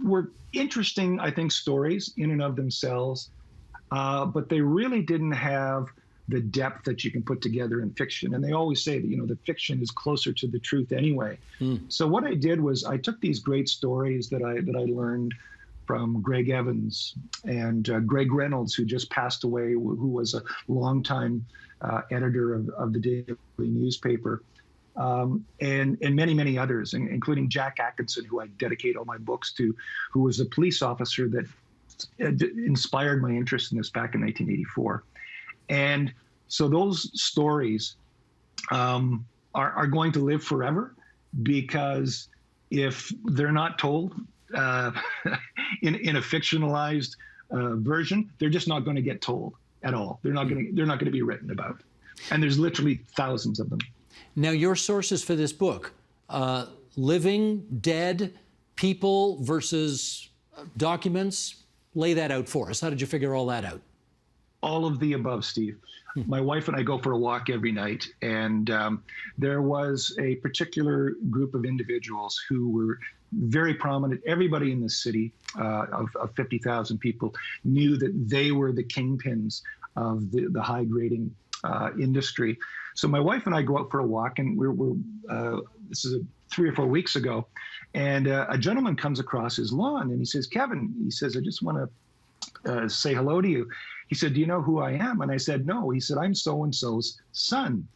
were interesting, I think, stories in and of themselves, but they really didn't have the depth that you can put together in fiction. And they always say that, the fiction is closer to the truth anyway. So what I did was I took these great stories that I learned from Greg Evans and Greg Reynolds, who just passed away, who was a longtime editor of the daily newspaper. And many, many others, including Jack Atkinson, who I dedicate all my books to, who was a police officer that inspired my interest in this back in 1984. And so those stories are going to live forever, because if they're not told in a fictionalized version, they're just not going to get told at all. They're not going to be written about. And there's literally thousands of them. Now, your sources for this book, living, dead, people versus documents, lay that out for us. How did you figure all that out? All of the above, Steve. My wife and I go for a walk every night, and there was a particular group of individuals who were very prominent. Everybody in the city of 50,000 people knew that they were the kingpins of the high grading industry. So my wife and I go out for a walk, and this is 3 or 4 weeks ago, and a gentleman comes across his lawn, and he says, "Kevin," he says, "I just want to say hello to you." He said, "Do you know who I am?" And I said, "No." He said, "I'm so-and-so's son."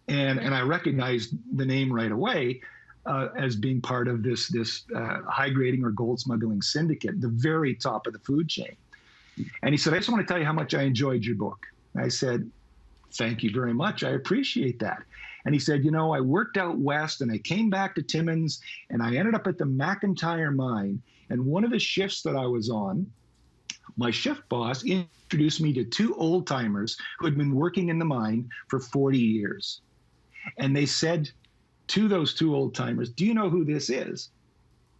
And I recognized the name right away as being part of this high grading or gold smuggling syndicate, the very top of the food chain. And he said, "I just want to tell you how much I enjoyed your book." And I said, "Thank you very much. I appreciate that." And he said, "I worked out west, and I came back to Timmins, and I ended up at the McIntyre mine. And one of the shifts that I was on, my shift boss introduced me to two old timers who had been working in the mine for 40 years. And they said to those two old timers, 'Do you know who this is?'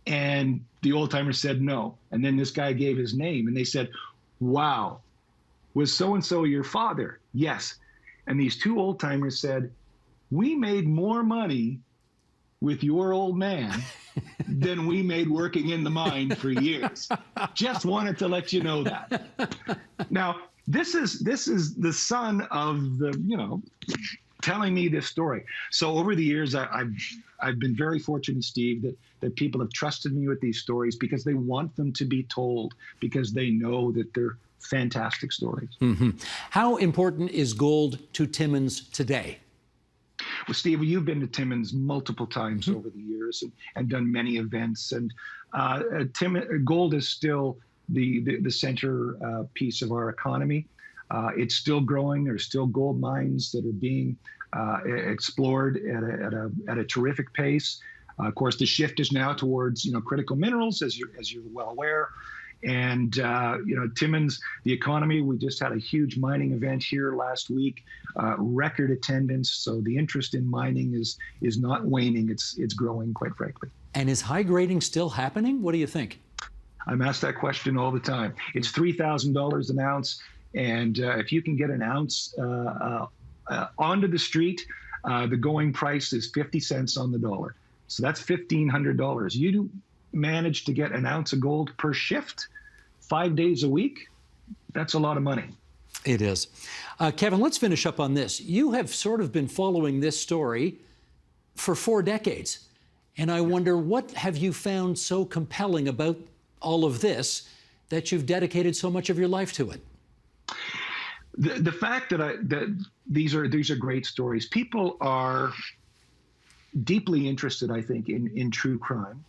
And the old timers said no. And then this guy gave his name, and they said, 'Wow, was so-and-so your father?' 'Yes.' And these two old timers said, 'We made more money with your old man than we made working in the mine for years.' Just wanted to let you know that." Now, this is the son of the, telling me this story. So over the years, I've been very fortunate, Steve, that people have trusted me with these stories because they want them to be told, because they know that they're fantastic stories. How important is gold to Timmins today? Well, Steve, you've been to Timmins multiple times over the years and done many events. And gold is still the center piece of our economy. It's still growing. There's still gold mines that are being explored at a terrific pace. Of course, the shift is now towards critical minerals, as you're well aware. And Timmins, the economy, we just had a huge mining event here last week, record attendance. So the interest in mining is not waning; it's growing, quite frankly. And is high grading still happening? What do you think? I'm asked that question all the time. It's $3,000 an ounce, and if you can get an ounce onto the street, the going price is 50 cents on the dollar. So that's $1,500. You manage to get an ounce of gold per shift 5 days a week, that's a lot of money. It is. Kevin, let's finish up on this. You have sort of been following this story for 4 decades. And I wonder, what have you found so compelling about all of this that you've dedicated so much of your life to it? The fact that these are great stories. People are deeply interested, I think, in true crime.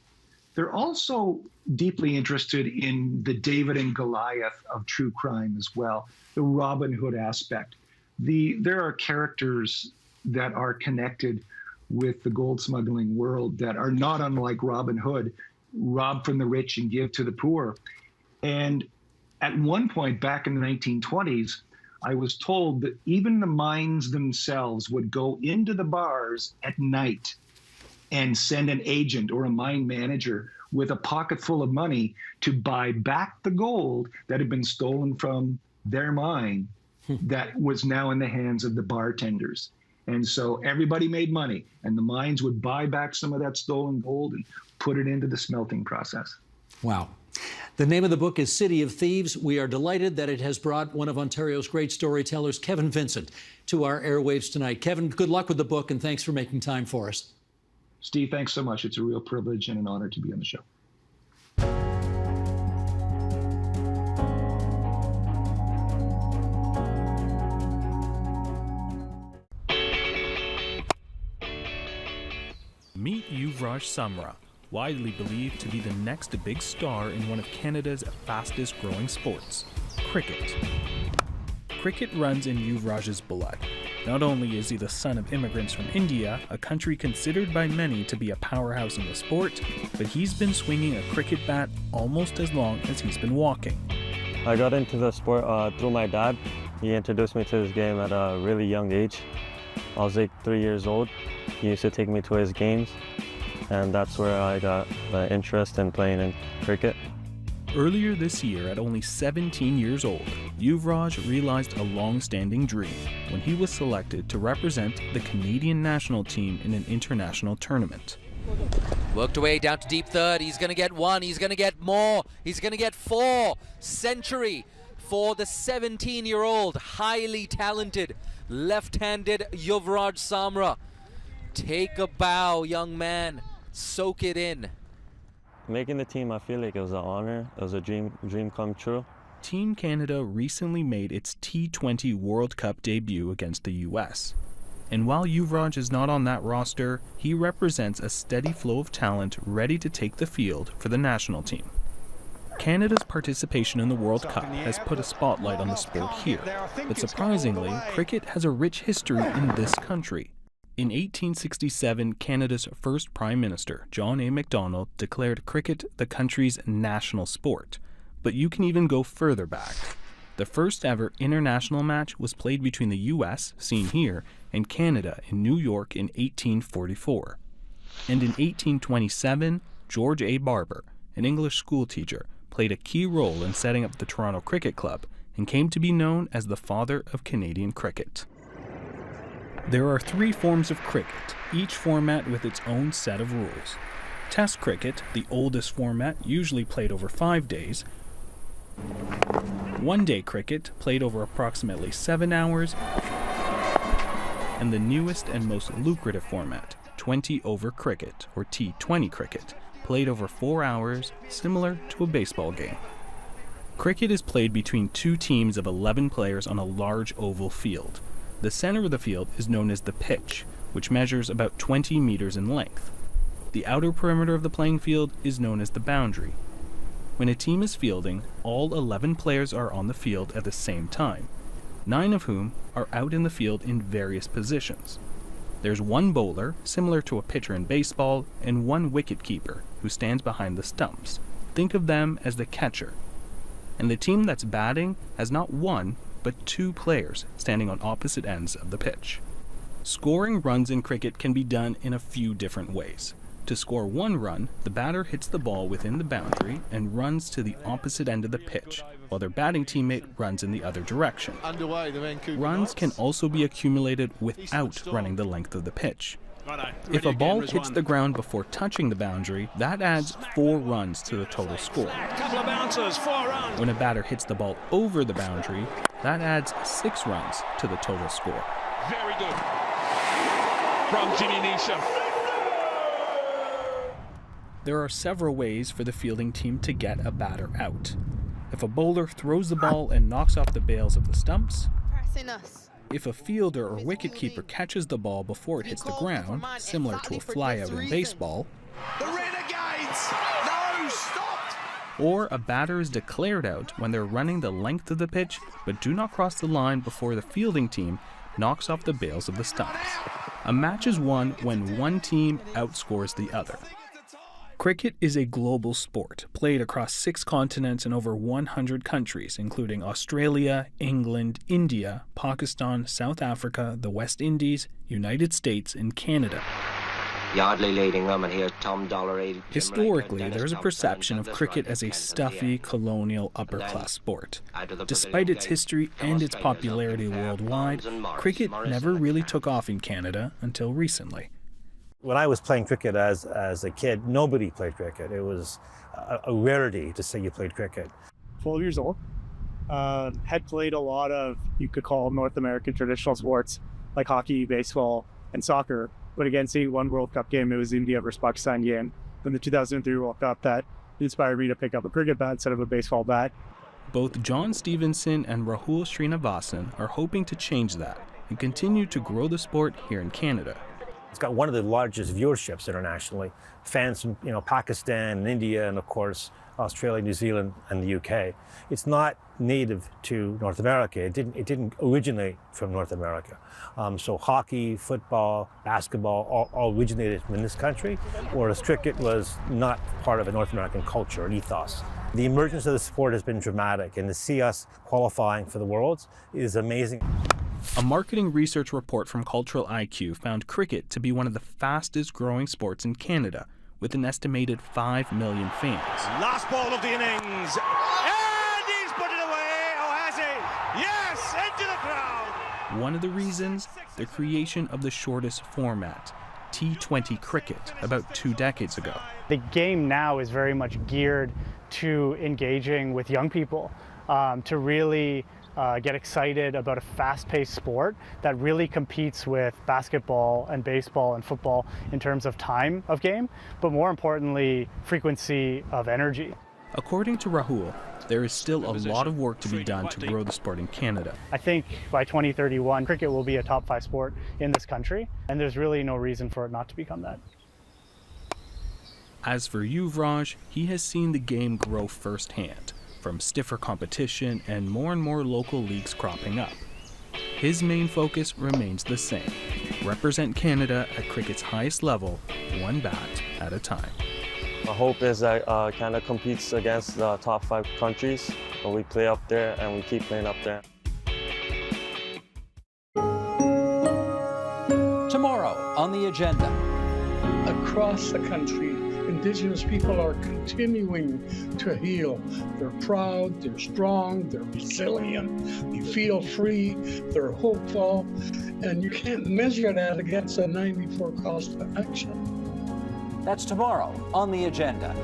They're also deeply interested in the David and Goliath of true crime as well, the Robin Hood aspect. There are characters that are connected with the gold smuggling world that are not unlike Robin Hood, rob from the rich and give to the poor. And at one point back in the 1920s, I was told that even the mines themselves would go into the bars at night and send an agent or a mine manager with a pocket full of money to buy back the gold that had been stolen from their mine that was now in the hands of the bartenders. And so everybody made money, and the mines would buy back some of that stolen gold and put it into the smelting process. Wow. The name of the book is City of Thieves. We are delighted that it has brought one of Ontario's great storytellers, Kevin Vincent, to our airwaves tonight. Kevin, good luck with the book, and thanks for making time for us. Steve, thanks so much. It's a real privilege and an honor to be on the show. Meet Yuvraj Samra, widely believed to be the next big star in one of Canada's fastest growing sports, cricket. Cricket runs in Yuvraj's blood. Not only is he the son of immigrants from India, a country considered by many to be a powerhouse in the sport, but he's been swinging a cricket bat almost as long as he's been walking. I got into the sport through my dad. He introduced me to this game at a really young age. I was like 3 years old. He used to take me to his games, and that's where I got the interest in playing in cricket. Earlier this year, at only 17 years old, Yuvraj realized a long-standing dream when he was selected to represent the Canadian national team in an international tournament. Worked away down to deep third. He's going to get one. He's going to get more. He's going to get 4. Century for the 17-year-old, highly talented, left-handed Yuvraj Samra. Take a bow, young man. Soak it in. Making the team, I feel like it was an honor. It was a dream come true. Team Canada recently made its T20 World Cup debut against the US. And while Yuvraj is not on that roster, he represents a steady flow of talent ready to take the field for the national team. Canada's participation in the World Cup has put a spotlight on the sport here, but surprisingly, cricket has a rich history in this country. In 1867, Canada's first Prime Minister, John A. Macdonald, declared cricket the country's national sport. But you can even go further back. The first ever international match was played between the US, seen here, and Canada in New York in 1844. And in 1827, George A. Barber, an English schoolteacher, played a key role in setting up the Toronto Cricket Club and came to be known as the father of Canadian cricket. There are 3 forms of cricket, each format with its own set of rules. Test cricket, the oldest format, usually played over 5 days. One-day cricket, played over approximately 7 hours. And the newest and most lucrative format, 20-over cricket, or T20 cricket, played over 4 hours, similar to a baseball game. Cricket is played between 2 teams of 11 players on a large oval field. The center of the field is known as the pitch, which measures about 20 meters in length. The outer perimeter of the playing field is known as the boundary. When a team is fielding, all 11 players are on the field at the same time, 9 of whom are out in the field in various positions. There's one bowler, similar to a pitcher in baseball, and one wicket-keeper, who stands behind the stumps. Think of them as the catcher. And the team that's batting has not one, but 2 players standing on opposite ends of the pitch. Scoring runs in cricket can be done in a few different ways. To score 1 run, the batter hits the ball within the boundary and runs to the opposite end of the pitch, while their batting teammate runs in the other direction. Runs can also be accumulated without running the length of the pitch. If a ball hits the ground before touching the boundary, that adds 4 runs to the total score. When a batter hits the ball over the boundary, that adds 6 runs to the total score. Very good from Jimmy Neesham. There are several ways for the fielding team to get a batter out. If a bowler throws the ball and knocks off the bails of the stumps, if a fielder or wicketkeeper catches the ball before it hits the ground, similar to a flyout in baseball, The Renegades! No, stopped! or a batter is declared out when they're running the length of the pitch but do not cross the line before the fielding team knocks off the bails of the stumps. A match is won when one team outscores the other. Cricket is a global sport, played across 6 continents and over 100 countries, including Australia, England, India, Pakistan, South Africa, the West Indies, United States, and Canada. Yardley leading them, and here's Tom Dollery. Historically, there's a perception of cricket as a stuffy, colonial, upper-class sport. Despite its history and its popularity worldwide, cricket never really took off in Canada until recently. When I was playing cricket as a kid, nobody played cricket. It was a rarity to say you played cricket. 12 years old. Had played a lot of, you could call North American traditional sports, like hockey, baseball, and soccer. But again, seeing one World Cup game, it was India versus Pakistan game. In the 2003 World Cup, that inspired me to pick up a cricket bat instead of a baseball bat. Both John Stevenson and Rahul Srinivasan are hoping to change that and continue to grow the sport here in Canada. It's got one of the largest viewerships internationally. Fans from Pakistan and India and of course Australia, New Zealand, and the UK. It's not native to North America. It didn't originate from North America. So hockey, football, basketball all originated from this country, whereas cricket was not part of a North American culture and ethos. The emergence of the sport has been dramatic, and to see us qualifying for the Worlds is amazing. A marketing research report from Cultural IQ found cricket to be one of the fastest growing sports in Canada, with an estimated 5 million fans. Last ball of the innings. And he's put it away. Oh, has he? Yes, into the crowd. One of the reasons, the creation of the shortest format, T20 cricket, about 2 decades ago. The game now is very much geared to engaging with young people, to really get excited about a fast-paced sport that really competes with basketball and baseball and football in terms of time of game, but more importantly, frequency of energy. According to Rahul, there is still a lot of work to be done to grow the sport in Canada. I think by 2031, cricket will be a top 5 sport in this country, and there's really no reason for it not to become that. As for Yuvraj, he has seen the game grow firsthand, from stiffer competition and more local leagues cropping up. His main focus remains the same: represent Canada at cricket's highest level, one bat at a time. My hope is that Canada competes against the top 5 countries, and we play up there and we keep playing up there. Tomorrow on the agenda. Across the country, Indigenous people are continuing to heal. They're proud, they're strong, they're resilient, they feel free, they're hopeful, and you can't measure that against a 94 cost of action. That's tomorrow on the agenda.